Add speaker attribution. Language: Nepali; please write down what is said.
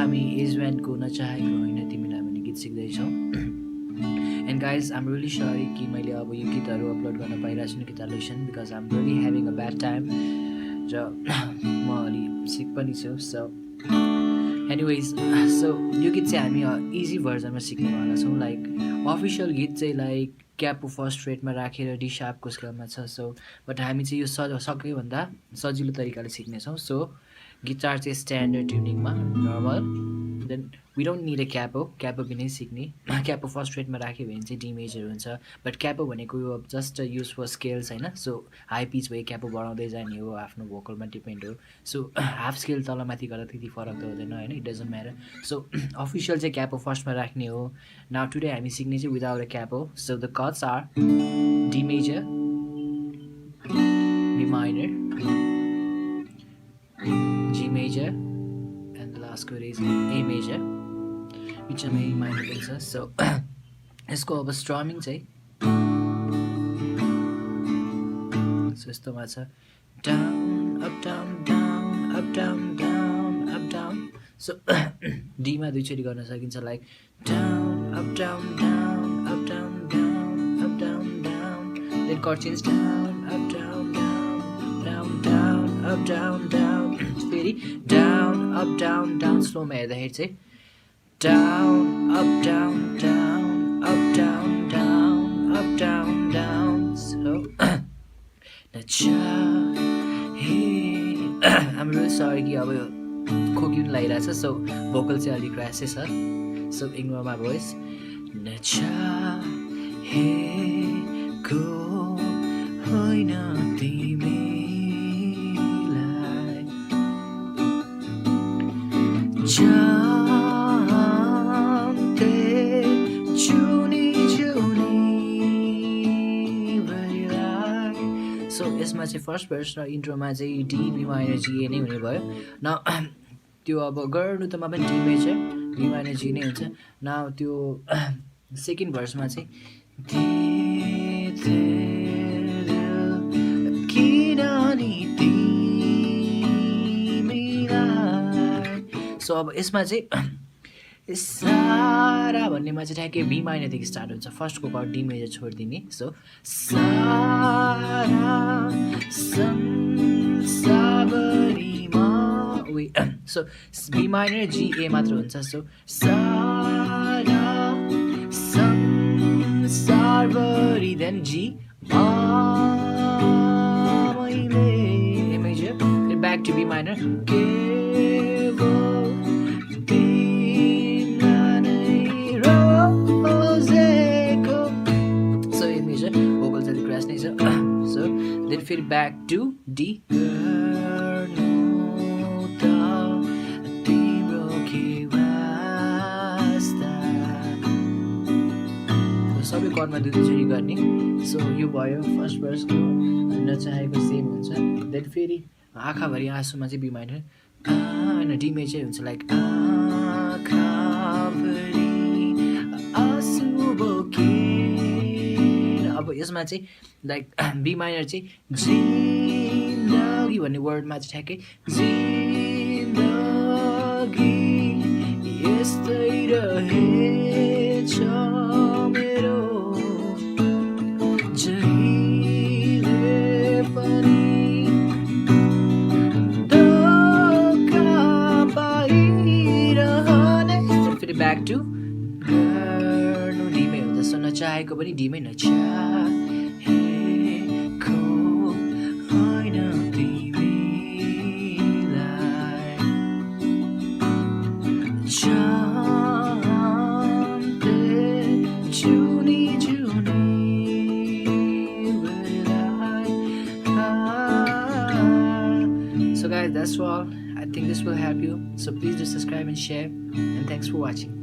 Speaker 1: हामी एजम्यानको नचाहेको होइन तिमीलाई भने गीत सिक्दैछौँ and guys I am really sorry कि मैले अब यो गीतहरू अपलोड गर्न पाइरहेको छु गीतहरू lesson because I am really having a bad time र म अलि सिक पनि छु सो एनिवेज सो यो गीत चाहिँ हामी इजी भर्जनमा सिक्नेवाला छौँ लाइक अफिसियल गीत चाहिँ लाइक क्यापो फर्स्ट रेटमा राखेर डी सार्पको स्केलमा छ सो बट हामी चाहिँ यो सक्योभन्दा सजिलो तरिकाले सिक्नेछौँ सो गिटार चाहिँ स्ट्यान्डर्ड ट्युनिङमा normal then we don't need a capo बिनै सिक्ने क्यापो फर्स्ट रेटमा राख्यो भने चाहिँ डी मेजर हुन्छ बट क्यापो भनेको यो जस्ट युज फर स्केल्स होइन सो हाई पिच भए क्यापो बढाउँदै जाने हो आफ्नो भोकलमा डिपेन्ड हो सो हाफ स्केल तलमाथि गर्दा त्यति फरक त हुँदैन होइन it doesn't matter so official चाहिँ क्यापो फर्स्टमा राख्ने हो नाउ टुडे हामी सिक्ने चाहिँ without a capo so the chords are D major B minor G major and the last chord is A major which is A minor also so यसको अब स्ट्रमिङ चाहिँ so यस्तोमा छ down up down down up down down up down so D मा दुईचोटि गर्न सकिन्छ like down up down down up down down up down down then chord change down up down down down down up down down फेरि down up down down slow मा हेर्दाखेरि चाहिँ down up down down up down down up down down so I'm really sorry कि अब खोकी पनि लागिरहेछ सो भोकल चाहिँ अलिक ऱ्यासै छ सो इग्नोर माई भोइस नचाहेको होइन तिमीलाई जान्थे जुनी जुनी भइलाई सो यसमा चाहिँ फर्स्ट भर्स र इन्ट्रोमा चाहिँ D B minor G A नै हुने भयो न त्यो अब गर्नु तमा पनि D major B minor G नै हुन्छ न त्यो सेकेन्ड भर्समा चाहिँ सो अब यसमा चाहिँ सारा भन्नेमा चाहिँ ठ्याक्कै बी माइनरदेखि स्टार्ट हुन्छ फर्स्टको कर्ड डी मेजर छोडिदिने सो सारा संसारभरिमा so B minor G A मात्र हुन्छ सो सारा संसारभरि then G A major back to B minor so then feel back to D सबै कर्डमा दुईचोटि गर्ने सो यो भयो फर्स्ट भर्सको नचाहेको सेम हुन्छ देन फेरि आँखाभरि आँसुमा चाहिँ बी माइनर होइन डी मेजर हुन्छ लाइक आँखाभरि आँसु बोके अब यसमा चाहिँ लाइक बी माइनर चाहिँ जिन्दगी भन्ने वर्डमा चाहिँ ठ्याक्कै जिन्दगी यस्तै रहेछ मेरो जहिले पनि धोका पाइरहने फेरि ब्याक टु गर्नु डीमै हुन्छ सो नचाहेको पनि डीमै नचाहेको होइन तिमीलाई जान्थे जुनी जुनी भइलाई So guys, that's all. I think this will help you. So please do subscribe and share. And thanks for watching.